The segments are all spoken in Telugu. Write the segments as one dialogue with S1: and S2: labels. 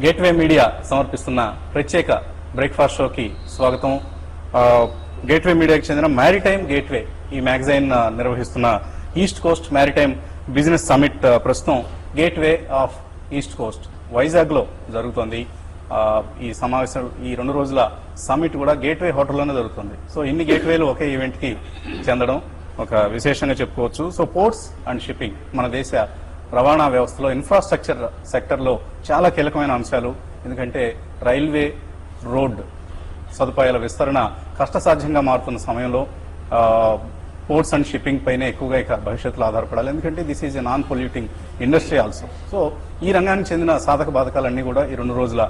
S1: గేట్వే మీడియా సమర్పిస్తున్న ప్రత్యేక బ్రేక్ఫాస్ట్ షోకి స్వాగతం. గేట్వే మీడియాకి చెందిన మ్యారిటైమ్ గేట్వే ఈ మ్యాగజైన్ నిర్వహిస్తున్న east coast maritime business summit ప్రస్తుతం gateway of east coast Vizag లో జరుగుతోంది. ఈ సమావేశం ఈ 2 రోజుల సమిట్ కూడా గేట్వే హోటల్లోనే జరుగుతుంది. సో ఇన్ని గేట్వేలు ఒకే ఈవెంట్ కి చెందడం ఒక విశేషంగా చెప్పుకోవచ్చు. సో పోర్ట్స్ అండ్ షిప్పింగ్ మన దేశ రవాణా వ్యవస్థలో ఇన్ఫ్రాస్ట్రక్చర్ సెక్టర్లో చాలా కీలకమైన అంశాలు. ఎందుకంటే రైల్వే రోడ్ సదుపాయాల విస్తరణ కష్టసాధ్యంగా మారుతున్న సమయంలో పోర్ట్స్ అండ్ షిప్పింగ్ పైన ఎక్కువగా ఇక భవిష్యత్తులో ఆధారపడాలి. ఎందుకంటే this is a non polluting industry also. So ఈ రంగానికి చెందిన సాధక బాధకాలన్నీ కూడా ఈ 2 రోజుల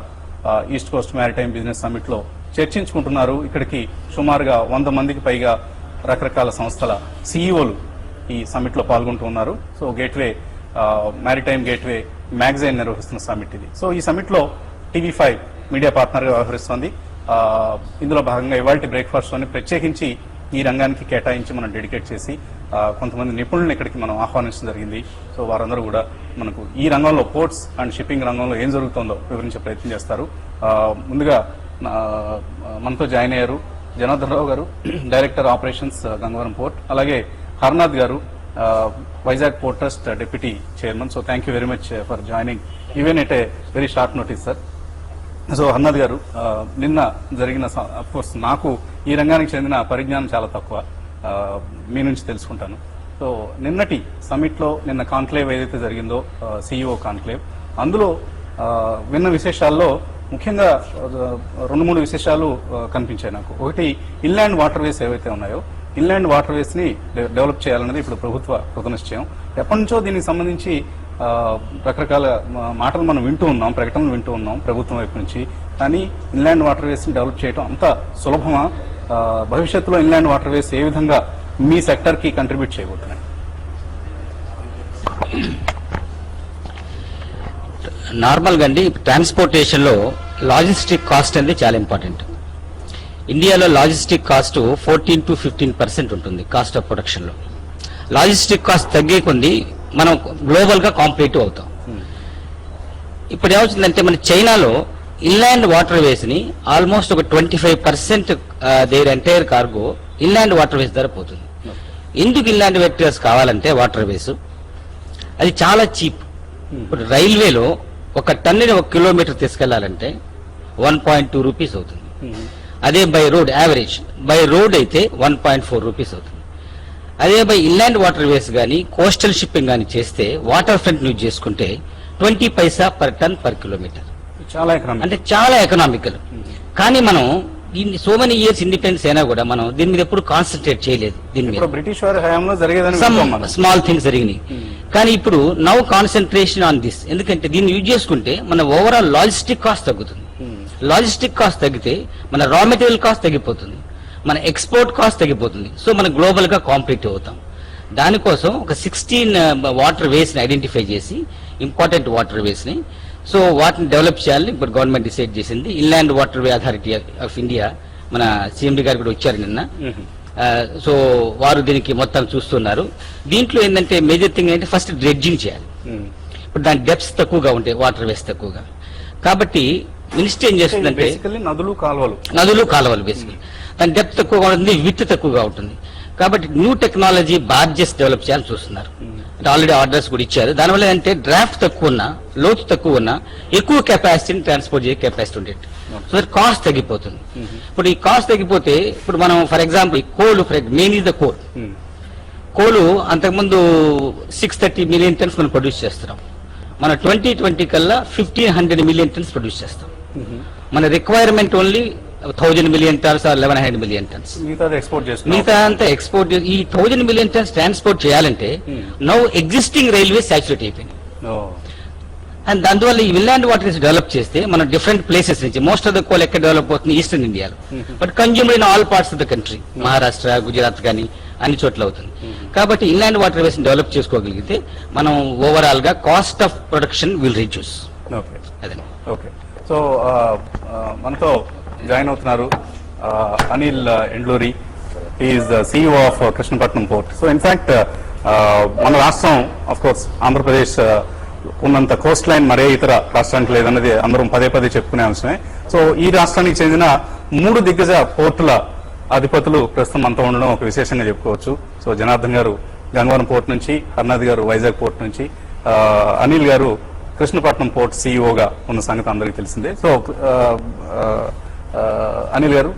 S1: east coast maritime business summit లో చర్చించుకుంటున్నారు. ఇక్కడికి సుమారుగా 100 మందికి పైగా రకరకాల సంస్థల సిఇఓలు ఈ సమిట్ లో పాల్గొంటూ ఉన్నారు. So gateway maritime gateway magazine నిర్వహిస్తున్న సమిట్ ఇది. సో ఈ సమిట్ లో TV5 మీడియా పార్ట్నర్ గా వ్యవహరిస్తోంది. ఇందులో భాగంగా ఇవాళ బ్రేక్ఫాస్ట్ లోని ప్రత్యేకించి ఈ రంగానికి కేటాయించి మనం డెడికేట్ చేసి కొంతమంది నిపుణులను ఇక్కడికి మనం ఆహ్వానించడం జరిగింది. సో వారందరూ కూడా మనకు ఈ రంగంలో పోర్ట్స్ అండ్ షిప్పింగ్ రంగంలో ఏం జరుగుతుందో వివరించే ప్రయత్నం చేస్తారు. ముందుగా మనతో జాయిన్ అయ్యారు జనార్దన్ రావు గారు, డైరెక్టర్ ఆపరేషన్స్ గంగవరం పోర్ట్, అలాగే హర్నాథ్ గారు, Vizag port trust deputy chairman. So thank you very much for joining even at a very short notice sir. So Harnath గారు, నిన్న జరిగిన అఫ్కోర్స్ నాకు ఈ రంగానికి చెందిన పరిజ్ఞానం చాలా తక్కువ, మీ నుంచి తెలుసుకుంటాను. సో నిన్నటి సమిట్ లో నిన్న కాన్క్లేవ్ ఏదైతే జరిగిందో సిఇఓ కాన్క్లేవ్, అందులో విన్న విశేషాల్లో ముఖ్యంగా 2-3 విశేషాలు కనిపించాయి నాకు. ఒకటి, ఇన్లాండ్ వాటర్ వేస్ ఏవైతే ఉన్నాయో ఇన్లాండ్ వాటర్ వేస్ ని డెవలప్ చేయాలన్నది ఇప్పుడు ప్రభుత్వ కృతనిశ్చయం. ఎప్పటి నుంచో దీనికి సంబంధించి రకరకాల మాటలు మనం వింటూ ఉన్నాం, ప్రకటనలు వింటూ ఉన్నాం ప్రభుత్వం వైపు నుంచి. కానీ ఇన్లాండ్ వాటర్ వేస్ ని డెవలప్ చేయడం అంత సులభమా? భవిష్యత్తులో ఇన్లాండ్ వాటర్ వేస్ ఏ విధంగా మీ సెక్టర్ కి కంట్రిబ్యూట్ చేయబోతున్నాయి?
S2: నార్మల్గా అండి, ట్రాన్స్పోర్టేషన్ లో లాజిస్టిక్ కాస్ట్ అనేది చాలా ఇంపార్టెంట్. ఇండియాలో లాజిస్టిక్ కాస్ట్ 14 to 15% ఉంటుంది కాస్ట్ ఆఫ్ ప్రొడక్షన్ లో. లాజిస్టిక్ కాస్ట్ తగ్గే కొంది మనం గ్లోబల్ గా కాంపిటేటివ్ అవుతాం. ఇప్పుడు ఏమవుతుందంటే మన చైనాలో ఇన్లాండ్ వాటర్ వేస్ ని ఆల్మోస్ట్ ఒక 25% their entire cargo inland water ways ధర పోతుంది. ఎందుకు ఇన్లాండ్ వాటర్ కావాలంటే వాటర్ వేస్ అది చాలా చీప్. ఇప్పుడు రైల్వేలో ఒక టన్నుని 1 కిలోమీటర్ తీసుకెళ్లాలంటే 1.2 రూపీస్ అవుతుంది. అదే by road average, by road అయితే 1.4 రూపీస్ అవుతుంది. అదే బై ఇన్లాండ్ వాటర్ వేస్ కానీ కోస్టల్ షిప్పింగ్ కానీ చేస్తే వాటర్ ఫ్రంట్ యూజ్ చేసుకుంటే 20 పైసా పర్ టన్ పర్ కిలోమీటర్, అంటే చాలా ఎకనామికల్. కానీ మనం దీన్ని సో మెనీ ఇయర్స్ ఇండిపెండెన్స్ అయినా కూడా మనం దీని మీద ఎప్పుడు కాన్సన్ట్రేట్ చేయలేదు. దీని మీద
S1: బ్రిటిష్ వారి హయాంలో జరిగేదని
S2: స్మాల్ థింగ్స్ జరిగినాయి. కానీ ఇప్పుడు నౌ కాన్సన్ట్రేషన్ ఆన్ దిస్. ఎందుకంటే దీన్ని యూజ్ చేసుకుంటే మన ఓవరాల్ లాజిస్టిక్ కాస్ట్ తగ్గుతుంది. లాజిస్టిక్ కాస్ట్ తగ్గితే మన రా మెటీరియల్ కాస్ట్ తగ్గిపోతుంది, మన ఎక్స్పోర్ట్ కాస్ట్ తగ్గిపోతుంది. సో మనం గ్లోబల్ గా కాంపిటేటివ్ అవుతాం. దానికోసం ఒక 16 వాటర్ వేస్ ని ఐడెంటిఫై చేసి ఇంపార్టెంట్ వాటర్ వేస్ ని సో వాటిని డెవలప్ చేయాలని ఇప్పుడు గవర్నమెంట్ డిసైడ్ చేసింది. Inland water way authority of India, మన సిఎండి గారు కూడా వచ్చారు నిన్న. సో వారు దీనికి మొత్తం చూస్తున్నారు. దీంట్లో ఏంటంటే మేజర్ థింగ్ ఏంటంటే ఫస్ట్ డ్రెడ్జింగ్ చేయాలి. ఇప్పుడు దాని డెప్స్ తక్కువగా ఉంటాయి, వాటర్ వేస్ తక్కువగా. కాబట్టి మినిస్టర్ ఏం చేస్తుందంటే
S1: నదులు
S2: కాలువలు బేసికలీ దాని డెప్త్ తక్కువగా ఉంటుంది, విత్ తక్కువగా ఉంటుంది. కాబట్టి న్యూ టెక్నాలజీ బార్జెస్ డెవలప్ చేయాలని చూస్తున్నారు. అంటే ఆల్రెడీ ఆర్డర్స్ కూడా ఇచ్చారు. దానివల్ల ఏంటంటే డ్రాఫ్ట్ తక్కువ ఉన్నా, లోతు తక్కువ ఉన్నా ఎక్కువ కెపాసిటీని ట్రాన్స్పోర్ట్ చేసే కెపాసిటీ ఉండేది. సో కాస్ట్ తగ్గిపోతుంది. ఇప్పుడు ఈ కాస్ట్ తగ్గిపోతే ఇప్పుడు మనం for example coal, main is the కోలు అంతకుముందు 630 మిలియన్ టన్స్ మనం ప్రొడ్యూస్ చేస్తున్నాం. మన 2020 కల్లా 1500 మిలియన్ టన్స్ ప్రొడ్యూస్ చేస్తాం. మన requirement only 1000 million tons or 1100 million tons. మిగతా అంతా ఎక్స్పోర్ట్. ఈ 1000 మిలియన్ టన్స్ ట్రాన్స్పోర్ట్ చేయాలంటే నౌ ఎగ్జిస్టింగ్ రైల్వే సాచురేట్ అయిపోయింది. అండ్ అందువల్ల ఈ ఇన్లాండ్ వాటర్ డెవలప్ చేస్తే మనం డిఫరెంట్ ప్లేసెస్ నుంచి మోస్ట్ ఆఫ్ ద కోల్ ఎక్కడ డెవలప్ అవుతుంది, ఈస్టర్న్ ఇండియాలో. But consumed in all parts of the country, Maharashtra, Gujarat కానీ అన్ని చోట్ల అవుతుంది. కాబట్టి ఇన్లాండ్ వాటర్ వేస్ డెవలప్ చేసుకోగలిగితే మనం ఓవరాల్ గా cost of production will reduce.
S1: Okay. So మనతో జాయిన్ అవుతున్నారు Anil Endluri, is CEO of Krishnapatnam port. So in fact మన రాష్ట్రం ఆఫ్ కోర్స్ ఆంధ్రప్రదేశ్ ఉన్నంత కోస్ట్ లైన్ మరే ఇతర రాష్ట్రానికి లేదన్నది అందరం పదే పదే చెప్పుకునే అంశమే. సో ఈ రాష్ట్రానికి చెందిన 3 దిగ్గజ పోర్టుల అధిపతులు ప్రస్తుతం అంతా ఉండడం ఒక విశేషంగా చెప్పుకోవచ్చు. సో జనార్దన్ గారు గంగవరం పోర్ట్ నుంచి, హర్నాథ్ గారు వైజాగ్ పోర్ట్ నుంచి, అనిల్ గారు కృష్ణపట్నం పోర్ట్ సిఇఓగా ఉన్న సంగతి అందరికీ తెలిసిందే. సో అనిల్ గారు,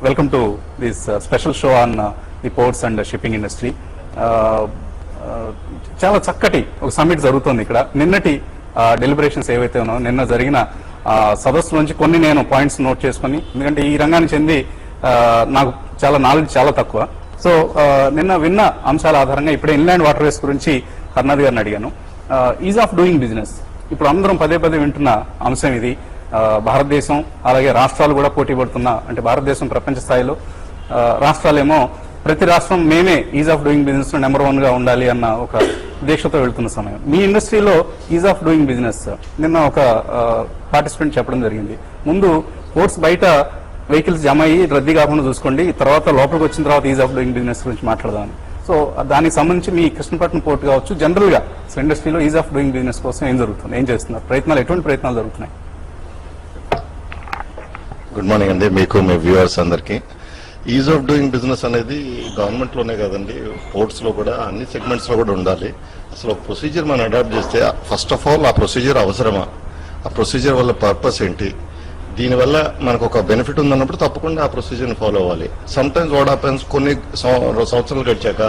S1: welcome to this special show on the ports and shipping industry. చాలా చక్కటి ఒక సమ్మిట్ జరుగుతుంది ఇక్కడ. నిన్నటి డెలిబరేషన్స్ ఏవైతే ఉన్నాయో, నిన్న జరిగిన సదస్సు నుంచి కొన్ని నేను పాయింట్స్ నోట్ చేసుకుని, ఎందుకంటే ఈ రంగానికి చెంది నాకు చాలా నాలెడ్జ్ చాలా తక్కువ. సో నిన్న విన్న అంశాల ఆధారంగా ఇప్పుడే ఇన్లాండ్ వాటర్ వేస్ గురించి హర్నాథ్ గారిని అడిగాను. ఈజ్ ఆఫ్ డూయింగ్ బిజినెస్ ఇప్పుడు అందరం పదే పదే వింటున్న అంశం ఇది. భారతదేశం అలాగే రాష్ట్రాలు కూడా పోటీ పడుతున్న, అంటే భారతదేశం ప్రపంచ స్థాయిలో, రాష్ట్రాలేమో ప్రతి రాష్ట్రం మేమే ఈజ్ ఆఫ్ డూయింగ్ బిజినెస్ లో నెంబర్ 1 గా ఉండాలి అన్న ఒక దీక్షతో వెళ్తున్న సమయం. మీ ఇండస్ట్రీలో ఈజ్ ఆఫ్ డూయింగ్ బిజినెస్ నిన్న ఒక పార్టిసిపెంట్ చెప్పడం జరిగింది. ముందు పోర్ట్స్ బయట వెహికల్స్ జమ అయ్యి రద్దీ కాకుండా చూసుకోండి, తర్వాత లోపలికి వచ్చిన తర్వాత ఈజ్ ఆఫ్ డూయింగ్ బిజినెస్ గురించి మాట్లాడదామని. సో దానికి సంబంధించి మీ కృష్ణపట్నం పోర్ట్ కావచ్చు, జనరల్ గా ఇండస్ట్రీలో ఈజ్ ఆఫ్ డూయింగ్ బిజినెస్ కోసం ఏం జరుగుతుంది, ఏం చేస్తున్నారు, ప్రయత్నాలు, ఎటువంటి ప్రయత్నాలు జరుగుతున్నాయి?
S3: గుడ్ మార్నింగ్ అండి, మీకు మీ వ్యూవర్స్ అందరికి. ఈజ్ ఆఫ్ డూయింగ్ బిజినెస్ అనేది గవర్నమెంట్ లోనే కాదండి, పోర్ట్స్ లో కూడా అన్ని సెగ్మెంట్స్ లో కూడా ఉండాలి. అసలు ఒక ప్రొసీజర్ మనం అడాప్ట్ చేస్తే ఫస్ట్ ఆఫ్ ఆల్ ఆ ప్రొసీజర్ అవసరమా, ఆ ప్రొసీజర్ వల్ల పర్పస్ ఏంటి, దీనివల్ల మనకు ఒక బెనిఫిట్ ఉందన్నప్పుడు తప్పకుండా ఆ ప్రొసీజర్ని ఫాలో అవ్వాలి. సమ్ టైమ్స్ వాట్ హ్యాపెన్స్, కొన్ని సంవత్సరాలు గడిచాక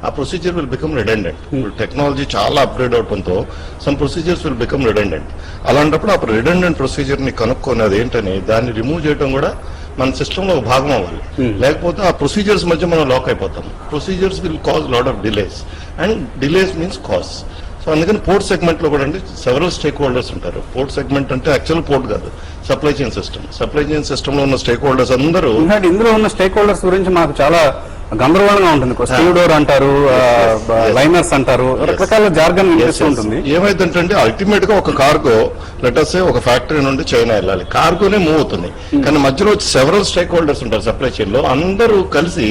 S3: ఆ procedure will become redundant. Technology చాలా అప్గ్రేడ్ అవడంతో some procedures will become redundant. అలాంటప్పుడు ఆ రిడెండెంట్ ప్రొసీజర్ ని కనుక్కొని అది ఏంటని దాన్ని రిమూవ్ చేయడం కూడా మన సిస్టమ్ లో భాగం అవ్వాలి. లేకపోతే ఆ ప్రొసీజర్స్ మధ్య మనం లాక్ అయిపోతాం. Procedures will cause lot of delays, and delays means cost. So అందుకని పోర్ట్ సెగ్మెంట్ లో కూడా అండి సెవెరల్ స్టేక్ హోల్డర్స్ ఉంటారు. పోర్ట్ సెగ్మెంట్ అంటే యాక్చువల్ పోర్ట్ కాదు, supply chain system. Supply chain system లో ఉన్న స్టేక్ హోల్డర్స్ అందరూ,
S1: ఇందులో ఉన్న స్టేక్ హోల్డర్స్ గురించి మాకు చాలా గందరగోళంగా ఉంటుంది. స్టీవ్డోర్ అంటారు, లైనర్స్ అంటారు, రకరకాల జార్గన్ ఉంటుంది.
S3: ఏమైందంటే అల్టిమేట్ గా ఒక కార్గో లెటర్స్ ఒక ఫ్యాక్టరీ నుండి చైనా వెళ్ళాలి, కార్గోనే మూవ్ అవుతుంది. కానీ మధ్యలో సెవెరల్ స్టేక్ హోల్డర్స్ ఉంటారు సప్లై చైన్ లో, అందరూ కలిసి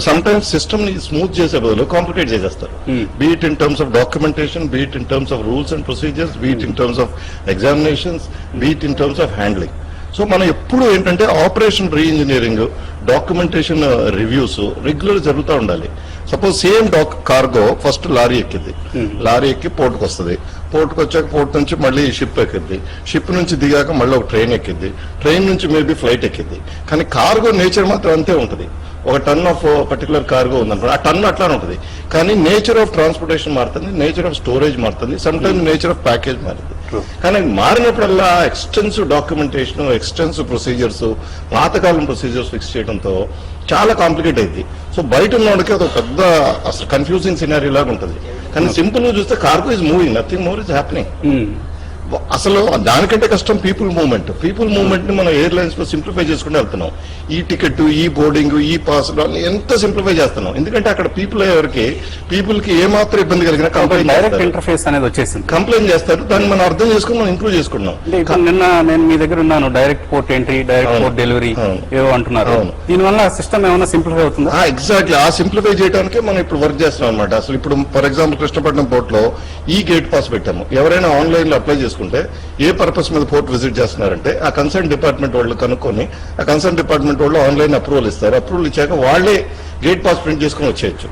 S3: సమ్ టైమ్స్ సిస్టమ్ ని స్మూత్ చేసే బదులు కాంప్లికేట్ చేసేస్తారు. Beat in terms of documentation, beat in terms of rules and procedures, beat in terms of examinations, beat in terms of handling. So మనం ఎప్పుడు ఏంటంటే operation re-engineering, documentation reviews regular జరుగుతూ ఉండాలి. Suppose same cargo first lorry ఎక్కింది, లారీ ఎక్కి పోర్టుకు వస్తుంది, పోర్టుకు వచ్చాక పోర్ట్ నుంచి మళ్ళీ షిప్ ఎక్కింది, షిప్ నుంచి దిగాక మళ్ళీ ఒక ట్రైన్ ఎక్కింది, ట్రైన్ నుంచి మేబీ ఫ్లైట్ ఎక్కింది. కానీ కార్గో నేచర్ మాత్రం అంతే ఉంటుంది. ఒక టన్ ఆఫ్ పర్టికులర్ కార్గో ఉందనుకో, ఆ టన్ అట్లానే ఉంటుంది. కానీ నేచర్ ఆఫ్ ట్రాన్స్పోర్టేషన్ మారుతుంది, నేచర్ ఆఫ్ స్టోరేజ్ మారుతుంది, some times nature of package మారుతుంది. కానీ మారినప్పుడల్లా ఎక్స్టెన్సివ్ డాక్యుమెంటేషన్, ఎక్స్టెన్సివ్ ప్రొసీజర్స్, పాతకాలం ప్రొసీజర్స్ ఫిక్స్ చేయడంతో చాలా కాంప్లికేట్ అయింది. సో బయట ఉన్నవాడికి అది పెద్ద అసలు కన్ఫ్యూజింగ్ సినారీ లాగా ఉంటుంది. కానీ సింపుల్ గా చూస్తే cargo is moving, nothing more is happening. అసలు దానికంటే కష్టం పీపుల్ మూవ్మెంట్. పీపుల్ మూవ్మెంట్ ని మనం ఎయిర్లైన్స్ లో సింప్లిఫై చేసుకుంటూ వెళ్తున్నాం. ఈ టికెట్, ఈ బోర్డింగ్, ఈ పాస్ ఎంత సింప్లిఫై చేస్తున్నాం, ఎందుకంటే అక్కడ పీపుల్ అయ్యేవరకు పీపుల్ కి ఏమాత్రం ఇబ్బంది కలిగినా
S1: డైరెక్ట్ ఇంటర్ఫేస్ అనేది వచ్చేసింది,
S3: కంప్లైంట్ చేస్తారు. దాన్ని మనం అర్థం చేసుకుని మనం ఇంప్రూవ్ చేసుకున్నాం.
S1: నిన్న నేను మీ దగ్గర ఉన్నాను, direct port entry, direct port delivery ఏవో అంటున్నారు. దీనివల్ల సిస్టమ్ ఏమైనా సింప్లిఫై అవుతుందా?
S3: ఎగ్జాక్ట్లీ ఆ సింప్లిఫై చేయడానికే మనం ఇప్పుడు వర్క్ చేస్తున్నాం అనమాట. అసలు ఇప్పుడు ఫర్ ఎగ్జాంపుల్ కృష్ణపట్నం పోర్ట్ లో ఈ గేట్ పాస్ పెట్టాము. ఎవరైనా ఆన్లైన్ లో అప్లై చేసుకుంటే ఏ పర్పస్ మీద పోర్ట్ విజిట్ చేస్తున్నారంటే ఆ కన్సర్న్ డిపార్ట్మెంట్ వాళ్ళు కనుక్కొని ఆ కన్సర్న్ డిపార్ట్మెంట్ వాళ్ళు ఆన్లైన్ అప్రూవల్ ఇస్తారు. అప్రూవల్ ఇచ్చాక వాళ్లే గేట్ పాస్ ప్రింట్ చేసుకుని వచ్చేయచ్చు.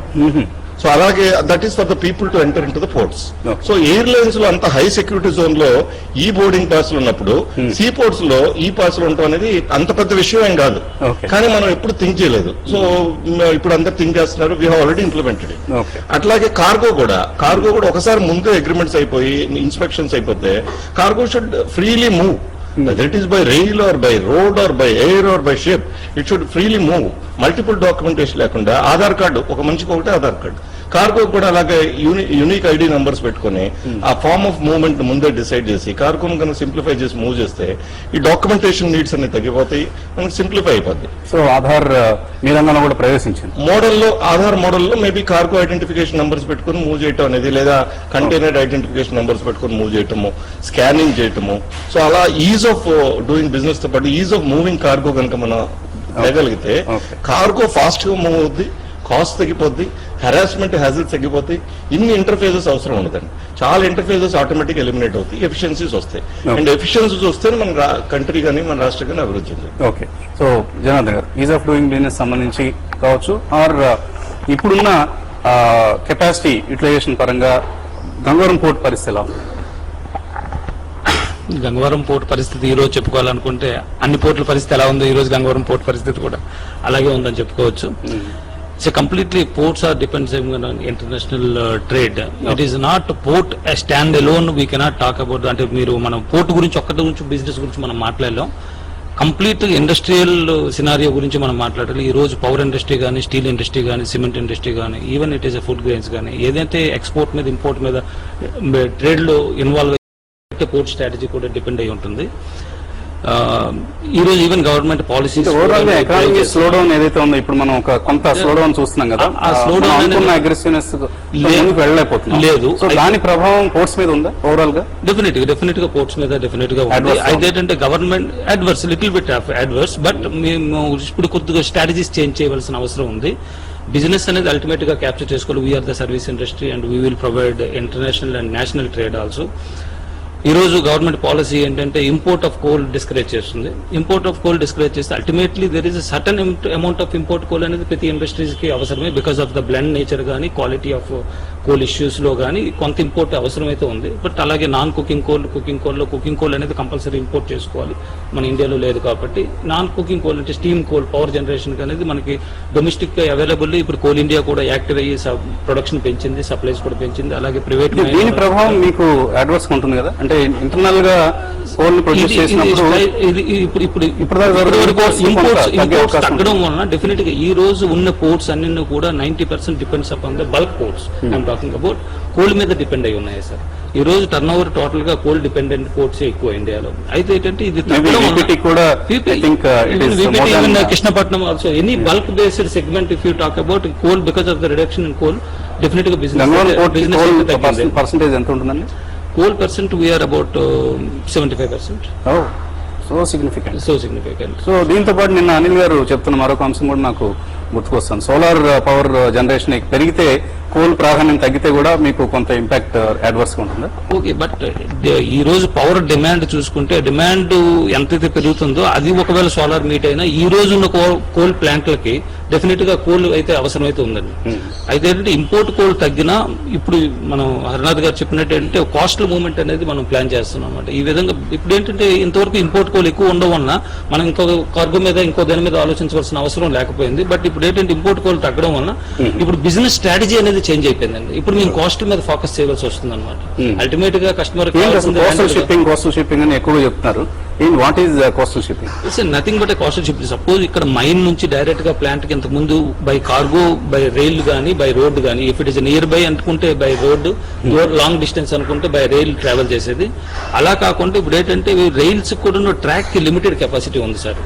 S3: సో అలాగే that is for the people to enter in to the ports. So airlines లో అంత హై సెక్యూరిటీ జోన్ లో ఈ బోర్డింగ్ పాస్ లో ఉన్నప్పుడు సీ పోర్ట్స్ లో ఈ పాస్ లో ఉండటం అనేది అంత పెద్ద విషయం ఏం కాదు. కానీ మనం ఎప్పుడు థింక్ చేయలేదు. సో ఇప్పుడు అందరు థింక్ చేస్తున్నారు, వీ హావ్ ఆల్రెడీ ఇంప్లిమెంటెడ్. అట్లాగే కార్గో కూడా ఒకసారి ముందే అగ్రిమెంట్స్ అయిపోయి ఇన్స్పెక్షన్స్ అయిపోతే cargo should freely move. Whether it is by rail or by road or by air or by ship, it should freely move. Multiple documentation లేకుండా ఆధార్ కార్డు ఒక మనిషికి ఒకటే ఆధార్ కార్డు. కార్గో కూడా అలాగే యూనిక్ ఐడి నంబర్స్ పెట్టుకుని ఆ ఫార్మ్ ఆఫ్ మూవ్మెంట్ ముందే డిసైడ్ చేసి కార్గోను కనుక సింప్లిఫై చేసి మూవ్ చేస్తే ఈ డాక్యుమెంటేషన్ నీడ్స్ అన్ని తగ్గిపోతాయి, మనకి సింప్లిఫై అయిపోద్ది.
S1: సో ఆధార్ మీ రంగంలో కూడా ప్రవేశించింది.
S3: ఆధార్ మోడల్లో మేబీ కార్గో ఐడెంటిఫికేషన్ నంబర్స్ పెట్టుకుని మూవ్ చేయటం అనేది, లేదా కంటైనర్ ఐడెంటిఫికేషన్ నంబర్స్ పెట్టుకుని మూవ్ చేయటము, స్కానింగ్ చేయటము. సో అలా ఈజ్ ఆఫ్ డూయింగ్ బిజినెస్ తో పాటు ఈజ్ ఆఫ్ మూవింగ్ కార్గో కనుక మనం చేయగలిగితే కార్గో ఫాస్ట్ గా మూవ్ అవుద్ది, కాస్ట్ తగ్గిపోద్ది, హెరాస్మెంట్ హ్యాజిల్స్ తగ్గిపోతాయి, ఇన్ని ఇంటర్ఫేసెస్ అవసరం ఉండదండి. చాలా ఇంటర్ఫేసెస్ ఆటోమేటిక్ ఎలిమినేట్ అవుతాయి, ఎఫిషియన్సీస్ వస్తాయి. అండ్ ఎఫిషియన్సీస్ వస్తే మన కంట్రీ కానీ మన రాష్ట్రం కానీ అభివృద్ధి చెందుతుంది.
S1: ఓకే, సో జనార్దన్ గారు, ఈజ్ ఆఫ్ డూయింగ్ బిజినెస్ సంబంధించి కావచ్చు ఆర్ ఇప్పుడున్న కెపాసిటీ యూటిలైజేషన్ పరంగా గంగవరం పోర్ట్ పరిస్థితి ఎలా ఉంది?
S4: గంగవరం పోర్ట్ పరిస్థితి ఈ రోజు చెప్పుకోవాలనుకుంటే అన్ని పోర్టుల పరిస్థితి ఎలా ఉందో ఈ రోజు గంగవరం పోర్ట్ పరిస్థితి కూడా అలాగే ఉందని చెప్పుకోవచ్చు. It's completely ports are depends on international trade. It is not port stand alone we cannot talk about. అంటే మీరు మనం పోర్ట్ గురించి ఒక్కటి గురించి బిజినెస్ గురించి మనం మాట్లాడలేం. కంప్లీట్ ఇండస్ట్రియల్ సినారియో గురించి మనం మాట్లాడాలి. ఈ రోజు పవర్ ఇండస్ట్రీ కానీ, స్టీల్ ఇండస్ట్రీ కానీ, సిమెంట్ ఇండస్ట్రీ కానీ, even it is food grains కానీ, ఏదైతే ఎక్స్పోర్ట్ మీద ఇంపోర్ట్ మీద ట్రేడ్ లో ఇన్వాల్వ్ అయితే పోర్ట్ స్ట్రాటజీ కూడా డిపెండ్ అయి ఉంటుంది. ఈ రోజు even government policies
S1: overall economy slow down ఏదైతే ఉందో ఇప్పుడు మనం ఒక కొంత స్లో డౌన్ చూస్తున్నాం కదా,
S4: ఆ స్లో డౌన్
S1: అగ్రెసివ్నెస్ వెళ్ళలేకపోతున్నాం
S4: లేదు.
S1: సో దాని ప్రభావం పోర్ట్స్ మీద ఉందా ఓవరాల్ గా?
S4: డెఫినెట్ గా పోర్ట్స్ మీద డెఫినెట్ గా ఉంది. అదేంటంటే government adverse, little bit of adverse, but మేము ఇప్పుడు కొద్దిగా స్ట్రాటజీస్ చేంజ్ చేయవలసిన అవసరం ఉంది. బిజినెస్ అనేది అల్టిమేట్ గా క్యాప్చర్ చేసుకోవాలి. We're the service industry and we will provide international and national trade also. ఈ రోజు గవర్నమెంట్ పాలసీ ఏంటంటే ఇంపోర్ట్ ఆఫ్ కోల్ డిస్కరేజ్ చేస్తుంది. ఇంపోర్ట్ ఆఫ్ కోల్ డిస్కరేజ్ చేస్తే ultimately there is certain amount of import coal అనేది ప్రతి ఇండస్ట్రీస్ కి అవసరమే. Because of the blend nature కానీ, క్వాలిటీ ఆఫ్ కోల్ ఇష్యూస్ లో కానీ కొంత ఇంపోర్ట్ అవసరమైతే ఉంది. బట్ అలాగే non coking coal, coking coal అనేది కంపల్సరీ ఇంపోర్ట్ చేసుకోవాలి. మన ఇండియాలో లేదు కాబట్టి నాన్ కుకింగ్ కోల్ అంటే స్టీమ్ కోల్ పవర్ జనరేషన్ అనేది మనకి డొమెస్టిక్ గా అవైలబుల్. ఇప్పుడు కోల్ ఇండియా కూడా యాక్టివ్ అయ్యి ప్రొడక్షన్ పెంచింది, సప్లైస్ కూడా పెంచింది. అలాగే ప్రైవేట్
S1: దీని ప్రభావం మీకు అడ్వర్స్ ఉంటుంది కదా, అంటే ఇంటర్నల్ గా కోల్ ప్రొడ్యూస్ చేసినప్పుడు
S4: ఇంపోర్ట్స్ తగ్గడం వలన డెఫినెట్ గా ఈ రోజు ఉన్న పోర్ట్స్ అన్ని కూడా 90% depends upon the bulk ports. I'm talking about coal మీద డిపెండ్ అయి ఉన్నాయి సార్. ఈ రోజు టర్న్ ఓవర్ టోటల్ గా కోల్ డిపెండెంట్ పోర్ట్స్ ఎక్కువ ఇండియాలో. అయితే ఏంటంటే ఇది Krishnapatnam also any bulk based segment if you talk about coal because of the reduction in coal definite గా బిజినెస్
S1: పర్సెంటేజ్ ఎంత ఉంటుందండి?
S4: Coal percent we're about 75%.
S1: So significant.
S4: So
S1: దీంతో పాటు నిన్న అనిల్ గారు చెప్తున్న మరొక అంశం కూడా నాకు గుర్తుకొస్తాను. సోలార్ పవర్ జనరేషన్ పెరిగితే కోల్ ప్రాధాన్యం తగ్గితే కూడా మీకు కొంత ఇంపాక్ట్ అడ్వర్స్ ఉంటుందా?
S4: ఓకే, బట్ ఈ రోజు పవర్ డిమాండ్ చూసుకుంటే డిమాండ్ ఎంతైతే పెరుగుతుందో అది ఒకవేళ సోలార్ మీట్ అయినా ఈ రోజు ఉన్న కోల్ ప్లాంట్లకి డెఫినెట్ గా కోల్ అయితే అవసరమైతే ఉందండి. అయితే ఏంటంటే ఇంపోర్ట్ కోల్ తగ్గినా ఇప్పుడు మనం హరినాథ్ గారు చెప్పినట్టు ఏంటంటే కాస్టల్ మూవ్మెంట్ అనేది మనం ప్లాన్ చేస్తున్నాం అన్నమాట. ఈ విధంగా ఇప్పుడు ఏంటంటే ఇంతవరకు ఇంపోర్ట్ కోల్ ఎక్కువ ఉండడం వలన మనం ఇంకో కార్గో మీద ఇంకో దాని మీద ఆలోచించవలసిన అవసరం లేకపోయింది. బట్ ఇప్పుడు ఏంటంటే ఇంపోర్ట్ కోల్ తగ్గడం వలన ఇప్పుడు బిజినెస్ స్ట్రాటజీ అనేది చేంజ్ అయిపోయిందండి. ఇప్పుడు మేము కాస్ట్ మీద ఫోకస్ చేయవలసి వస్తుంది అనమాట. అల్టిమేట్ గా కస్టమర్
S1: కోస్టల్ షిప్పింగ్ అని ఎక్కువ చెప్తున్నారు. What is coastal shipping?
S4: It's nothing but coastal shipping. Suppose ఇక్కడ మైన్ నుంచి డైరెక్ట్ గా ప్లాంట్ కి ఇంతకు ముందు బై కార్గో, బై రైల్ గానీ, బై రోడ్ గానీ, if it is near by అనుకుంటే బై రోడ్, లాంగ్ డిస్టెన్స్ అనుకుంటే బై రైల్ ట్రావెల్ చేసేది. అలా కాకుండా ఇప్పుడు ఏంటంటే రైల్స్ కూడా ట్రాక్ కి లిమిటెడ్ కెపాసిటీ ఉంది sir.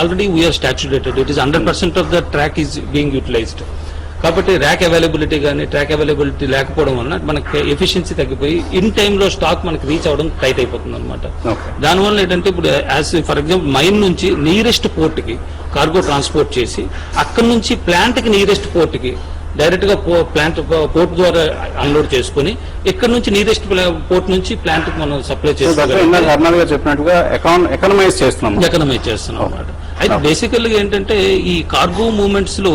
S4: Already we're saturated. It is 100% of the track is being utilised. కాబట్టి ర్యాక్ అవైలబిలిటీ కానీ, ట్రాక్ అవైలబిలిటీ లేకపోవడం వలన మనకి ఎఫిషియన్సీ తగ్గిపోయి ఇన్ టైంలో స్టాక్ మనకి రీచ్ అవ్వడం టైట్ అయిపోతుంది అనమాట. దానివల్ల ఏంటంటే ఇప్పుడు యాజ్ ఫర్ ఎగ్జాంపుల్ మైన్ నుంచి నియరెస్ట్ పోర్ట్ కి కార్గో ట్రాన్స్పోర్ట్ చేసి అక్కడ నుంచి ప్లాంట్ కి నియరెస్ట్ పోర్ట్ కి డైరెక్ట్ గా ప్లాంట్ పోర్ట్ ద్వారా అన్లోడ్ చేసుకుని ఇక్కడ నుంచి నియరెస్ట్ పోర్ట్ నుంచి ప్లాంట్ కి మనం సప్లై
S1: చెప్పినట్టుగా ఎకనమైజ్ చేస్తున్నాం
S4: అన్నమాట. అయితే బేసికల్గా ఏంటంటే ఈ కార్గో మూవ్మెంట్స్ లో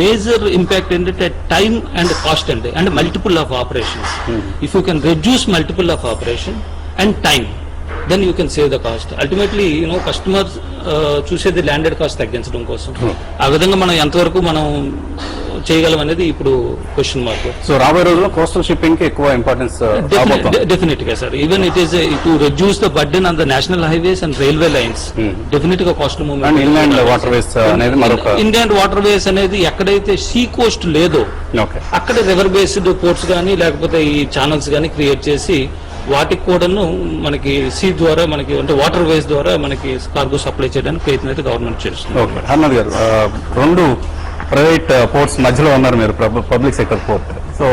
S4: మేజర్ ఇంపాక్ట్ ఏంటంటే time and cost and multiple of operations. If you can reduce multiple of operation and time, then you can save the cost. Ultimately customer చూసేది ల్యాండెడ్ కాస్ట్ తగ్గించడం కోసం. ఆ విధంగా మనం ఎంతవరకు మనం చేయగలం అనేది ఇప్పుడు క్వశ్చన్ మార్క్.
S1: సో రాబోయే రోజుల్లో కోస్టల్ షిప్పింగ్ కి ఎక్కువ ఇంపార్టెన్స్
S4: డెఫినెట్ గా sir. Even it is to reduce the burden on the national highways and railway lines. Definite గా coastal movement.
S1: Inland water ways అనేది మరొక
S4: ఇన్లాండ్ వాటర్ వేస్ అనేది ఎక్కడైతే సీ కోస్ట్ లేదో అక్కడ రివర్ బేస్డ్ పోర్ట్స్ కానీ లేకపోతే ఈ ఛానల్స్ కానీ క్రియేట్ చేసి వాటికి కూడాను మనకి సీ ద్వారా మనకి అంటే వాటర్ వేస్ ద్వారా మనకి కార్గో సప్లై చేయడానికి ప్రయత్నం అయితే గవర్నమెంట్ చేస్తుంది.
S1: హర్నాథ్ గారు, రెండు ప్రైవేట్ పోర్ట్స్ మధ్యలో ఉన్నారు మీరు, పబ్లిక్ సెక్టర్ పోర్ట్. సో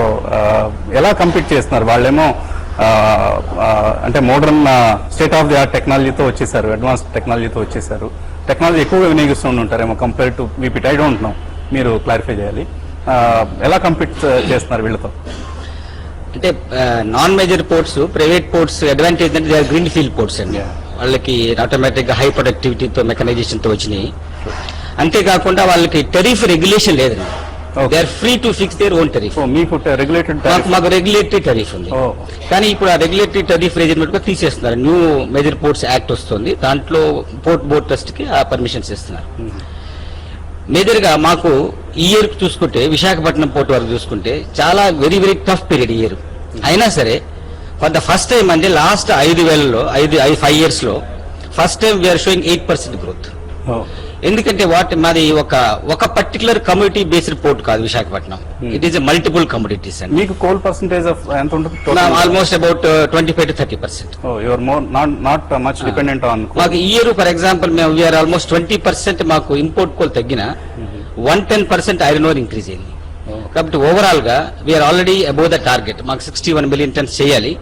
S1: ఎలా కంపీట్ చేస్తున్నారు? వాళ్ళేమో అంటే modern state of the art టెక్నాలజీతో వచ్చేసారు, అడ్వాన్స్ టెక్నాలజీతో వచ్చేసారు. టెక్నాలజీ ఎక్కువగా వినియోగిస్తూ ఉంటారేమో compare to VPT. I don't know. మీరు క్లారిఫై చేయాలి. ఎలా కంపీట్ చేస్తున్నారు వీళ్ళతో?
S2: అంటే non major ports, private ports advantage అంటే గ్రీన్ ఫీల్డ్ పోర్ట్స్ అండి. వాళ్ళకి ఆటోమేటిక్ గా హై ప్రొడక్టివిటీతో మెకనైజేషన్ తో వచ్చినాయి. అంతేకాకుండా వాళ్ళకి టెరిఫ్ రెగ్యులేషన్ లేదండి. They are free to fix their own tariff.
S1: మీకు రెగ్యులేటెడ్
S2: మాకు రెగ్యులేటరీ టెరిఫ్ ఉంది. కానీ ఇప్పుడు ఆ రెగ్యులేటరీ టెరిఫ్ రెజిమెంట్ గా తీసేస్తున్నారు. న్యూ మేజర్ పోర్ట్స్ యాక్ట్ వస్తుంది, దాంట్లో పోర్ట్ బోర్డ్ ట్రస్ట్ కి ఆ పర్మిషన్స్ ఇస్తున్నారు. మేజర్ గా మాకు ఈ ఇయర్ చూసుకుంటే, విశాఖపట్నం పోర్ట్ వరకు చూసుకుంటే చాలా వెరీ వెరీ టఫ్ పీరియడ్ ఈ ఇయర్. అయినా సరే ఫర్ ద ఫస్ట్ టైం అంటే లాస్ట్ 5 years లో first time we're showing 8% growth. ఎందుకంటే మాది ఒక పర్టికులర్ కమ్యూనిటీ బేస్డ్ పోర్ట్ కాదు Visakhapatnam. It is multiple communities అండి.
S1: మీకు కోల్ పర్సెంటేజ్ ఎంత ఉంటుంది?
S2: Almost about 25 to 30%.
S1: Your not much dependent on.
S2: మాకు ఈ ఇయర్ ఫర్ ఎగ్జాంపుల్ మేము వీఆర్ ఆల్మోస్ట్ 20% మాకు ఇంపోర్ట్ కోల్ తగ్గిన 110% ఐరన్ ఓర్ ఇంక్రీజ్ అయింది. కాబట్టి ఓవరాల్ గా we're already above the target. మాకు 61 million tons చేయాలి.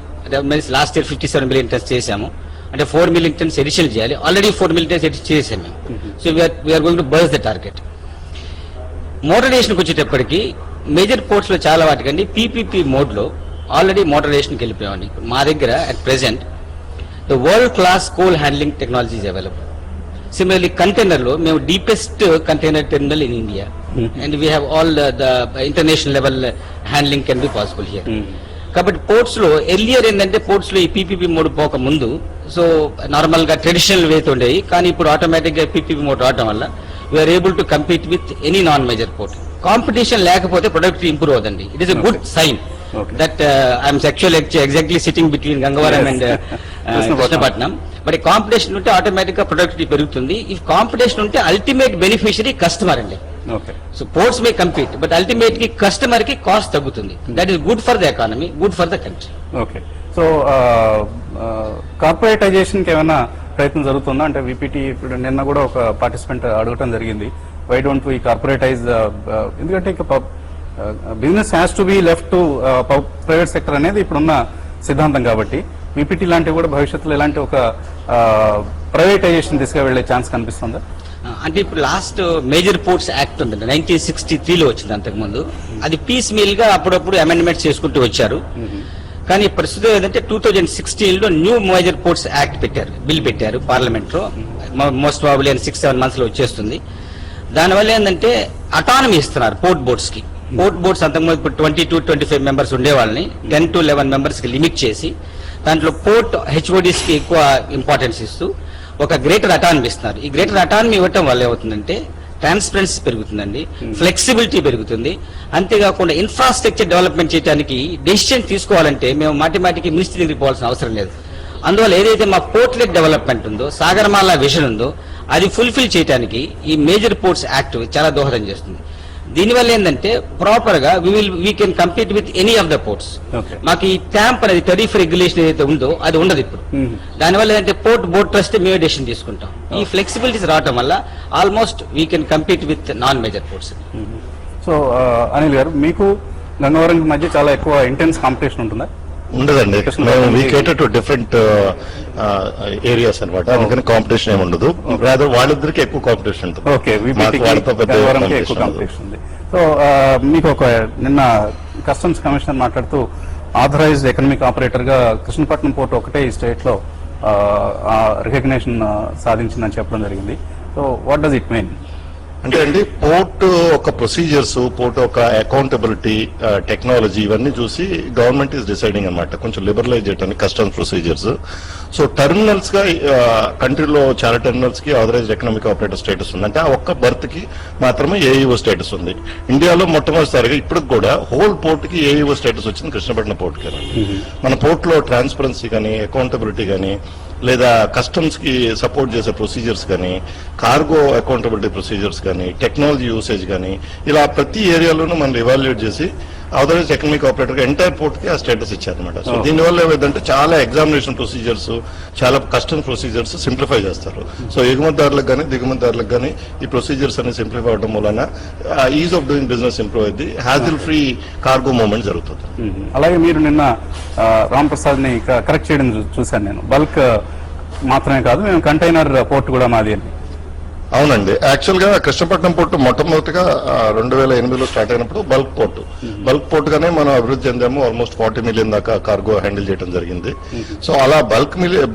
S2: లాస్ట్ ఇయర్ 57 million tons చేశాము. అంటే 4 million tons ఎడిషన్ చేయాలి. ఆల్రెడీ 4 million tons ఎడిషన్ చేసాం మేము. So we're going to burst the target. మోడరేషన్కి వచ్చేటప్పటికి మేజర్ పోర్ట్స్ లో చాలా వాటికండి పీపీపీ మోడ్ లో ఆల్రెడీ మోడరేషన్కి వెళ్ళిపోయామండి. మా దగ్గర at present the world class coal handling technology is available. Similarly container లో మేము deepest container terminal in India and we have all the international level handling can be possible here. కాబట్టి పోర్ట్స్ లో ఎర్లియర్ ఏంటంటే పోర్ట్స్ లో ఈ పీపీపీ మోడ్ పోక ముందు సో నార్మల్ గా ట్రెడిషనల్ వేతో ఉండేవి, కానీ ఇప్పుడు ఆటోమేటిక్ గా పీపీపీ మోడ్ రావడం వల్ల we're able to compete with any non major port. Competition లేకపోతే ప్రొడక్ట్ ఇంప్రూవ్ అవుతుంది. It is a good sign that I'm exactly sitting between Gangavaram and Krishnapatnam. But competition ఉంటే ఆటోమేటిక్ గా ప్రొడక్టివిటీ పెరుగుతుంది. ఈ కాంపిటీషన్ ఉంటే అల్టిమేట్ బెనిఫిషియరీ కస్టమర్ అండి. So ports May compete but ultimate కి కస్టమర్ కి కాస్ట్ తగ్గుతుంది. That is good for the economy, good for the country.
S1: Okay. So corporatisation కి ఏమైనా ప్రయత్నం జరుగుతుందా? అంటే విపిటి ఇప్పుడు నిన్న కూడా ఒక పార్టిసిపెంట్ అడగటం జరిగింది, వై డోంట్ వి కార్పొరేటైజ్, ఎందుకంటే ఇక business has to be left to private sector అనేది ఇప్పుడున్న సిద్ధాంతం. కాబట్టి విపిటి లాంటివి కూడా భవిష్యత్తులో ఇలాంటి ఒక ప్రైవేటైజేషన్ దిశగా వెళ్లే ఛాన్స్ కనిపిస్తుందా?
S2: అంటే ఇప్పుడు లాస్ట్ మేజర్ పోర్ట్స్ యాక్ట్ ఉందండి, 1963లో వచ్చింది. అంతకుముందు అది పీస్ మీల్ గా అప్పుడప్పుడు అమెండ్మెంట్స్ చేసుకుంటూ వచ్చారు. కానీ ప్రస్తుతం ఏంటంటే 2016లో new major ports act bill పెట్టారు పార్లమెంట్ లో. మోస్ట్ ప్రాబబ్లీ 6-7 months లో వచ్చేస్తుంది. దానివల్ల ఏంటంటే అటానమీ ఇస్తున్నారు పోర్ట్ బోర్డ్స్ కి. పోర్ట్ బోర్డ్స్ అంతకుముందు ఇప్పుడు 20-25 members ఉండే వాళ్ళని 10 to 11 members కి లిమిట్ చేసి దాంట్లో పోర్ట్ హెచ్ఓడిస్ కి ఎక్కువ ఇంపార్టెన్స్ ఇస్తూ ఒక గ్రేటర్ అటానమీ ఇస్తున్నారు. ఈ గ్రేటర్ అటానమీ ఇవ్వటం వల్ల ఏమవుతుందంటే ట్రాన్స్పరెన్సీ పెరుగుతుందండి, ఫ్లెక్సిబిలిటీ పెరుగుతుంది. అంతేకాకుండా ఇన్ఫ్రాస్ట్రక్చర్ డెవలప్మెంట్ చేయడానికి డెసిషన్ తీసుకోవాలంటే మేము మాటిమాటికి మినిస్ట్రీ దగ్గరికి పోవాల్సిన అవసరం లేదు. అందువల్ల ఏదైతే మా పోర్ట్లెట్ డెవలప్మెంట్ ఉందో, సాగరమాల విజన్ ఉందో అది ఫుల్ఫిల్ చేయడానికి ఈ మేజర్ పోర్ట్స్ యాక్ట్ చాలా దోహదం చేస్తుంది. దీనివల్ల ఏంటంటే ప్రాపర్ గా we can compete with any of the ports. మాకు ఈ ట్యాంప్ అనేది టెరిఫ్ రెగ్యులేషన్ ఏదైతే ఉందో అది ఉండదు ఇప్పుడు. దానివల్ల ఏంటంటే పోర్ట్ బోర్డ్ ట్రస్ట్ మేము డెసిషన్ తీసుకుంటాం. ఈ ఫ్లెక్సిబిలిటీస్ రావడం వల్ల almost we can compete with non major ports.
S1: So Anil గారు, మీకు గంగవరం మధ్య చాలా ఎక్కువ ఇంటెన్స్ కాంపిటీషన్ ఉంటుందా?
S3: ఉండదండి. మేము వీ కేటర్ టు డిఫరెంట్ ఏరియాస్ అనమాట. అందుకని కాంపిటీషన్ ఏమి ఉండదు. రాదర్ వాళ్ళిద్దరికి ఎక్కువ కాంపిటీషన్ ఉంటుంది.
S1: ఓకే, ఎక్కువ కాంపిటీషన్ ఉంది. సో మీకు ఒక నిన్న కస్టమ్స్ కమిషనర్ మాట్లాడుతూ ఆథరైజ్డ్ ఎకనామిక్ ఆపరేటర్ గా కృష్ణపట్నం పోర్ట్ ఒకటే ఈ స్టేట్ లో రికగ్నేషన్ సాధించిందని చెప్పడం జరిగింది. So what does it mean?
S3: అంటే అండి, పోర్ట్ ఒక ప్రొసీజర్స్, పోర్ట్ ఒక అకౌంటబిలిటీ, టెక్నాలజీ ఇవన్నీ చూసి గవర్నమెంట్ ఈస్ డిసైడింగ్ అనమాట కొంచెం లిబరలైజ్ చేయడానికి కస్టమ్స్ ప్రొసీజర్స్. సో టెర్మినల్స్ గా కంట్రీలో చాలా టెర్మినల్స్ కి ఆథరైజ్డ్ ఎకనామిక్ ఆపరేటర్ స్టేటస్ ఉంది. అంటే ఆ ఒక్క బర్త్ కి మాత్రమే ఏఈఓ స్టేటస్ ఉంది. ఇండియాలో మొట్టమొదటిసారిగా ఇప్పటికి కూడా హోల్ పోర్ట్ కి ఏఈఓ స్టేటస్ వచ్చింది కృష్ణపట్నం పోర్ట్ కి. మన పోర్ట్ లో ట్రాన్స్పరెన్సీ కానీ, అకౌంటబిలిటీ కానీ, లేదా కస్టమ్స్ కి సపోర్ట్ చేసే ప్రొసీజర్స్ కానీ, కార్గో అకౌంటబిలిటీ ప్రొసీజర్స్ కానీ, టెక్నాలజీ యూసేజ్ కానీ, ఇలా ప్రతి ఏరియాలోనూ మనం ఇవాల్యుయేట్ చేసి authorise economic operator entire port కి ఆ స్టేటస్ ఇచ్చారనమాట. సో దీనివల్ల ఏమైందంటే చాలా ఎగ్జామినేషన్ ప్రొసీజర్స్, చాలా కస్టమ్స్ ప్రొసీజర్స్ సింప్లిఫై చేస్తారు. సో ఎగుమతిదారులకు కానీ దిగుమతిదారులకు కానీ ఈ ప్రొసీజర్స్ అన్ని సింప్లిఫై అవడం వలన is of doing business improve అయింది, హ్యాజిల్ ఫ్రీ కార్గో మూవ్మెంట్ జరుగుతుంది.
S1: అలాగే మీరు నిన్న రామ్ ప్రసాద్ ని కరెక్ట్ చేయడం చూశాను నేను. బల్క్ మాత్రమే కాదు, మేము కంటైనర్ పోర్ట్ కూడా మాది అని.
S3: అవునండి, యాక్చువల్ గా కృష్ణపట్నం పోర్టు మొట్టమొదటిగా 2008లో స్టార్ట్ అయినప్పుడు బల్క్ పోర్ట్ గానే మనం అభివృద్ధి చెందాము. ఆల్మోస్ట్ 40 మిలియన్ దాకా కార్గో హ్యాండిల్ చేయడం జరిగింది. సో అలా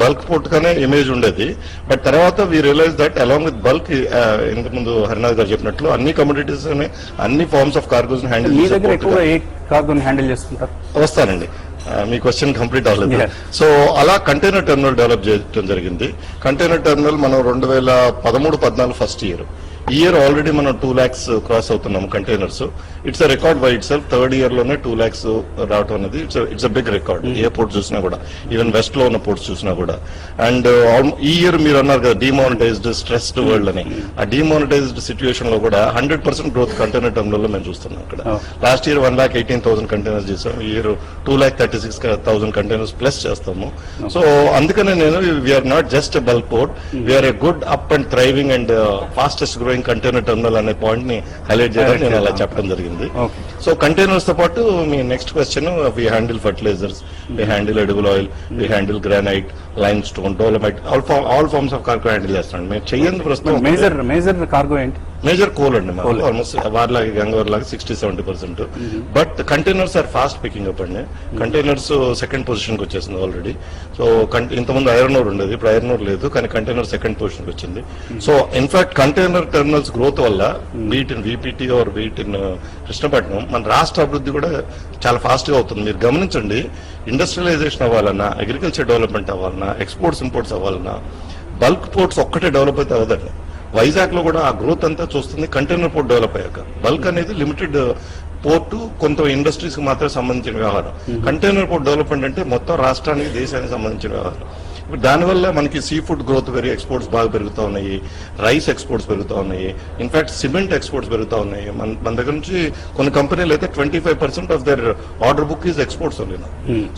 S3: బల్క్ పోర్ట్ గానే ఇమేజ్ ఉండేది. బట్ తర్వాత we realise that along with bulk, ఇంతకు ముందు హరినాథ్ గారు చెప్పినట్లు అన్ని కమోడిటీస్ అన్ని ఫార్మ్స్ ఆఫ్ కార్గోస్
S1: మీ దగ్గర ఎక్కువ ఏ కార్గోని హ్యాండిల్ చేస్తుంటారు?
S3: వస్తానండి, మీ క్వశ్చన్ కంప్లీట్ అవ్వలేదు. సో అలా కంటైనర్ టెర్మినల్ డెవలప్ చేయడం జరిగింది. కంటైనర్ టెర్మినల్ మనం 2013-14 ఫస్ట్ ఇయర్ ఆల్రెడీ మనం 2 lakhs క్రాస్ అవుతున్నాం containers. It's a record by itself. Third year లోనే 2 lakhs రావడం అనేది ఇట్స్ అ బిగ్ రికార్డ్. ఏ పోర్ట్ చూసినా కూడా, ఈవెన్ వెస్ట్ లో ఉన్న పోర్ట్స్ చూసినా కూడా. అండ్ ఈ ఇయర్ మీరు అన్నారు కదా డిమానిటైజ్డ్ స్ట్రెస్డ్ వరల్డ్ అని, ఆ డిమానిటైజ్డ్ సిచ్యువేషన్ లో కూడా 100% గ్రోత్ కంటైనర్ టర్మినల్ లో మేము చూస్తున్నాం. ఇక్కడ లాస్ట్ ఇయర్ 1,18,000 కంటైనర్స్ చేసాం. ఈ ఇయర్ 2,36,000 కంటైనర్స్ ప్లస్ చేస్తాము. సో అందుకనే నేను we're not just bulk port, we're a good up and thriving and fastest growing container terminal అనే పాయింట్ ని హైలైట్ చేయడానికి నేను అలా చెప్పడం జరిగింది. సో కంటైనర్స్ తో పాటు మీ next question, we handle fertilisers, we handle edible oil, we handle granite, lime stone, dolomite, all forms of cargo handle చేస్తాం. మేము చెయ్యండి ప్రస్తుతం
S1: మేజర్ కార్గో ఏంటి?
S3: మేజర్ కోల్ అండి మాకు, ఆల్మోస్ట్ వారిలాగా గంగవర్ లాగా 60-70%. But containers are fast picking up అండి. కంటైనర్స్ సెకండ్ పొజిషన్ కి వచ్చేసింది ఆల్రెడీ. సో ఇంతకుముందు ఐరన్ ఓర్ ఉండేది, ఇప్పుడు ఐరన్ ఓర్ లేదు, కానీ కంటైనర్ సెకండ్ పొజిషన్ కి వచ్చింది. So in fact container terminals growth వల్ల beating VPT or beating Krishnapatnam మన రాష్ట్ర అభివృద్ధి కూడా చాలా ఫాస్ట్ గా అవుతుంది. మీరు గమనించండి, ఇండస్ట్రియలైజేషన్ అవ్వాలన్నా, అగ్రికల్చర్ డెవలప్మెంట్ అవ్వాలన్నా, ఎక్స్పోర్ట్స్ ఇంపోర్ట్స్ అవ్వాలన్నా బల్క్ పోర్ట్స్ ఒక్కటే డెవలప్ అయితే అవ్వదండి. వైజాగ్ లో కూడా ఆ గ్రోత్ అంతా చూస్తుంది కంటైనర్ పోర్ట్ డెవలప్ అయ్యాక. బల్క్ అనేది లిమిటెడ్ పోర్టు, కొంత ఇండస్ట్రీస్ కి మాత్రమే సంబంధించిన వ్యవహారం. కంటైనర్ పోర్ట్ డెవలప్మెంట్ అంటే మొత్తం రాష్ట్రానికి, దేశానికి సంబంధించిన వ్యవహారం. దానివల్ల మనకి సీ ఫుడ్ గ్రోత్ ఎక్స్పోర్ట్స్ బాగా పెరుగుతూ ఉన్నాయి, రైస్ ఎక్స్పోర్ట్స్ పెరుగుతూ ఉన్నాయి, ఇన్ఫాక్ట్ సిమెంట్ ఎక్స్పోర్ట్స్ పెరుగుతూ ఉన్నాయి. మన దగ్గర నుంచి కొన్ని కంపెనీలు అయితే 25% of their order book is exports only.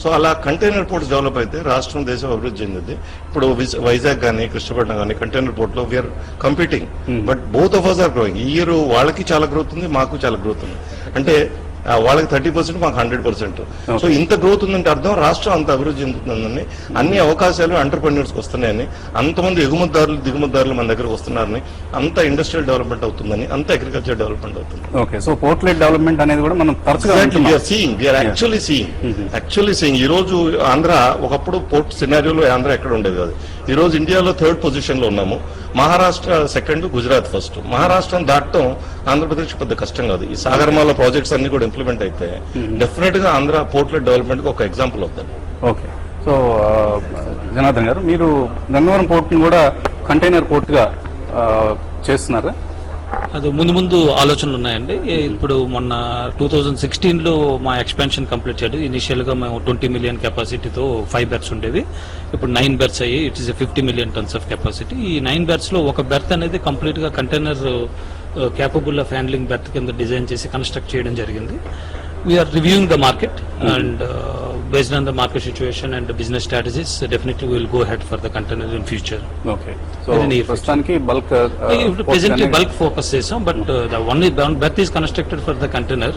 S3: So అలా కంటైనర్ పోర్ట్స్ డెవలప్ అయితే రాష్ట్రం, దేశం అభివృద్ధి చెందింది. ఇప్పుడు వైజాగ్ కానీ, కృష్ణపట్నం కానీ కంటైనర్ పోర్ట్ లో we're competing, but both of us are growing. ఈ ఇయర్ వాళ్ళకి చాలా గ్రోత్ ఉంది, మాకు చాలా గ్రోత్ ఉంది. అంటే వాళ్ళకి 30%, మాకు 100%. సో ఇంత గ్రోత్ ఉందంటే అర్థం రాష్ట్రం అంత అభివృద్ధి చెందుతుందని, అన్ని అవకాశాలు ఎంటర్‌ప్రెన్యూర్స్ వస్తున్నాయని, అంతమంది ఎగుమతిదారులు దిగుమతిదారులు మన దగ్గరకు వస్తున్నారని, అంత ఇండస్ట్రియల్ డెవలప్మెంట్ అవుతుందని, అంత అగ్రికల్చర్ డెవలప్మెంట్ అవుతుంది.
S1: ఓకే, సో పోర్ట్లెట్ డెవలప్మెంట్ అనేది కూడా మనం తరచుగా
S3: యాక్చువల్లీ సీయింగ్. ఈ రోజు ఆంధ్ర ఒకప్పుడు పోర్ట్ సినారియోలో ఆంధ్ర ఎక్కడ ఉండేది కాదు. ఈ రోజు ఇండియాలో 3rd పొజిషన్ లో ఉన్నాము. Maharashtra second, Gujarat first. మహారాష్ట్రం దాటడం ఆంధ్రప్రదేశ్ పెద్ద కష్టం కాదు. ఈ సాగర్మాల ప్రాజెక్ట్స్ అన్ని కూడా ఇంప్లిమెంట్ అయితే డెఫినెట్ గా ఆంధ్ర పోర్ట్లెట్ డెవలప్మెంట్ ఒక ఎగ్జాంపుల్ అవుతుంది.
S1: ఓకే, సో జనార్దన్ గారు, మీరు గంగవరం పోర్ట్ ని కూడా కంటైనర్ పోర్ట్ గా చేస్తున్నారా?
S4: అది ముందు ఆలోచనలు ఉన్నాయండి. ఇప్పుడు మొన్న 2016లో మా ఎక్స్పాన్షన్ కంప్లీట్ చేయడం. ఇనిషియల్ గా మేము 20 million కెపాసిటీతో 5 berths ఉండేవి. ఇప్పుడు 9 berths అయ్యి it is 50 million tons of capacity. ఈ 9 berths లో ఒక బెర్త్ అనేది కంప్లీట్ గా container capable of handling berth కింద డిజైన్ చేసి కన్స్ట్రక్ట్ చేయడం జరిగింది. We're reviewing the market and based on the market situation and the business strategies, definitely we will go ahead for the container in future.
S1: Okay, so ప్రస్తుతానికి bulk
S4: presently bulk focus chesam, but the only berth is constructed for the container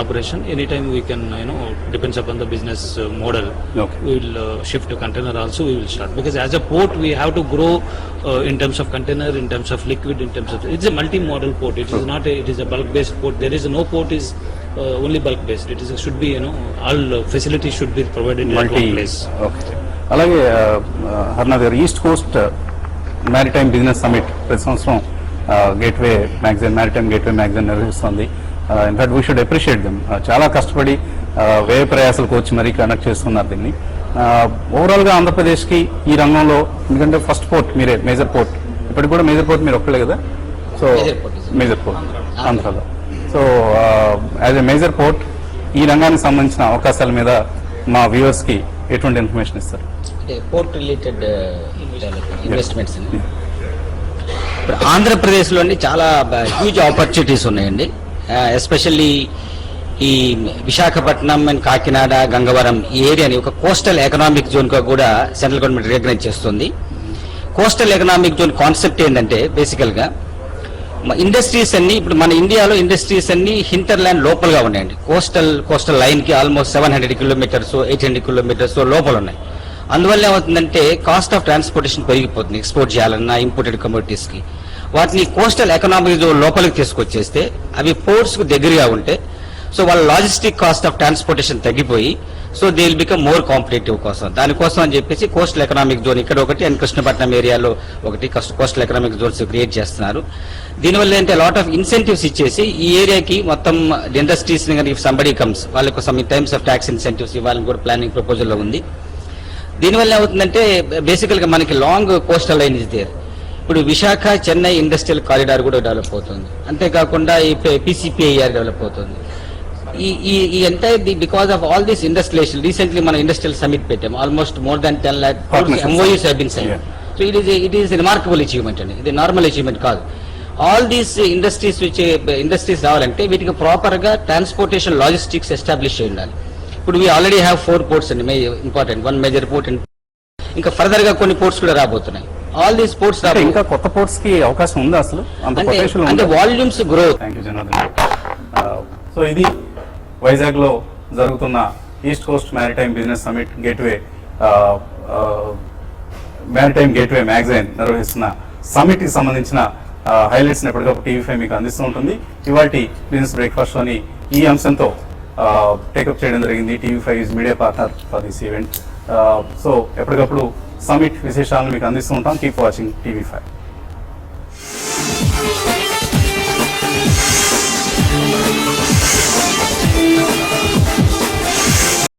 S4: operation. Anytime we can, depends upon the business model.
S1: Okay,
S4: We will shift to container also. We will start, because as a port we have to grow in terms of container, in terms of liquid, in terms of, it's a multi-model port. It is not it is a bulk based port. There is no port is only bulk based. It is should be, all facilities should be provided in one place.
S1: Okay, అలాగే హర్నాథ్ గారు, east coast maritime business summit ప్రతి సంవత్సరం gateway magazine, maritime gateway magazine నిర్వహిస్తుంది. In fact we should appreciate them. చాలా కష్టపడి వ్యయ ప్రయాసాలకు వచ్చి మరీ కండక్ట్ చేస్తున్నారు దీన్ని. ఓవరాల్ గా ఆంధ్రప్రదేశ్ కి ఈ రంగంలో, ఎందుకంటే ఫస్ట్ పోర్ట్ మీరే, మేజర్ పోర్ట్, ఇప్పటికి కూడా మేజర్ పోర్ట్ మీరు ఒక్కలే కదా? సో మేజర్ పోర్ట్ ఆంధ్రాలో. So as a major port ఈ రంగానికి సంబంధించిన అవకాశాల మీద మా వ్యూవర్స్ కి ఎటువంటి ఇన్ఫర్మేషన్ ఇస్తారు?
S2: Port related investments. ఇప్పుడు ఆంధ్రప్రదేశ్ లోని చాలా హ్యూజ్ ఆపర్చునిటీస్ ఉన్నాయండి. ఎస్పెషల్లీ ఈ విశాఖపట్నం అండ్ కాకినాడ, గంగవరం ఈ ఏరియాని ఒక కోస్టల్ ఎకనామిక్ జోన్ గా కూడా సెంట్రల్ గవర్నమెంట్ రికగ్నైజ్ చేస్తుంది. కోస్టల్ ఎకనామిక్ జోన్ కాన్సెప్ట్ ఏంటంటే బేసికల్ గా ఇండస్ట్రీస్ అన్ని, ఇప్పుడు మన ఇండియాలో ఇండస్ట్రీస్ అన్ని హింటర్ ల్యాండ్ లోపలగా ఉన్నాయండి. కోస్టల్ లైన్ కి ఆల్మోస్ట్ 700 kilometers 800 kilometers లోపల ఉన్నాయి. అందువల్ల ఏమవుతుందంటే కాస్ట్ ఆఫ్ ట్రాన్స్పోర్టేషన్ పెరిగిపోతుంది. ఎక్స్పోర్ట్ చేయాలన్నా ఇంపోర్టెడ్ కమోడిటీస్ కి వాటిని కోస్టల్ ఎకనామిక్ జోన్ లోపలికి తీసుకొచ్చేస్తే అవి పోర్ట్స్ కు దగ్గరగా ఉంటే సో వాళ్ళ లాజిస్టిక్ కాస్ట్ ఆఫ్ ట్రాన్స్పోర్టేషన్ తగ్గిపోయి so they will become more competitive కోసం దానికోసం అని చెప్పేసి కోస్టల్ ఎకనామిక్ జోన్ ఇక్కడ ఒకటి అండ్ కృష్ణపట్నం ఏరియాలో ఒకటి కోస్టల్ ఎకనామిక్ జోన్స్ క్రియేట్ చేస్తున్నారు. దీనివల్ల ఏంటంటే లాట్ ఆఫ్ ఇన్సెంటివ్స్ ఇచ్చేసి ఈ ఏరియాకి మొత్తం ఇండస్ట్రీస్ ఇఫ్ సంబడి కమ్స్ వాళ్ళకు some times of tax incentives ఇవ్వాలని కూడా ప్లానింగ్ ప్రపోజల్ లో ఉంది. దీనివల్ల ఏమవుతుందంటే బేసికల్ గా మనకి long coastal line is there. ఇప్పుడు విశాఖ చెన్నై ఇండస్ట్రియల్ కారిడార్ కూడా డెవలప్ అవుతుంది. అంతేకాకుండా ఈ PCPIR డెవలప్ అవుతుంది. ఈ entire because of all this industrial recently మన ఇండస్ట్రియల్ సమిట్ పెట్టాం. Almost more than 10 lakh MOUs have been signed. So it is remarkable achievement అండి. ఇది నార్మల్ అచీవ్మెంట్ కాదు. ఆల్ దీస్ ఇండస్ట్రీస్ రావాలంటే వీటికి ప్రాపర్ గా ట్రాన్స్పోర్టేషన్ లాజిస్టిక్స్ ఎస్టాబ్లిష్ చేయాలి. ఇప్పుడు వీ ఆల్రెడీ హ్యావ్ 4 ports అండి ఇంపార్టెంట్ 1 major port అండ్ ఇంకా ఫర్దర్ గా కొన్ని పోర్ట్స్ కూడా రాబోతున్నాయి. ఆల్ దీస్ పోర్ట్స్
S1: ఇంకా కొత్త పోర్ట్స్ కి అవకాశం ఉందా అసలు?
S2: అంటే volumes growth.
S1: Thank you Janardhan. So ఇది వైజాగ్ లో జరుగుతున్న east coast maritime business summit gateway maritime gateway magazine నిర్వహిస్తున్న సమిట్ కి సంబంధించిన హైలైట్స్ ఎప్పటికప్పుడు TV5 మీకు అందిస్తూ ఉంటుంది. ఇవాల్టి బిజినెస్ బ్రేక్ఫాస్ట్ లోని ఈ అంశంతో టేకప్ చేయడం జరిగింది. TV5 is media partner for this event. So ఎప్పటికప్పుడు సమిట్ విశేషాలను మీకు అందిస్తూ ఉంటాం. Keep watching TV5.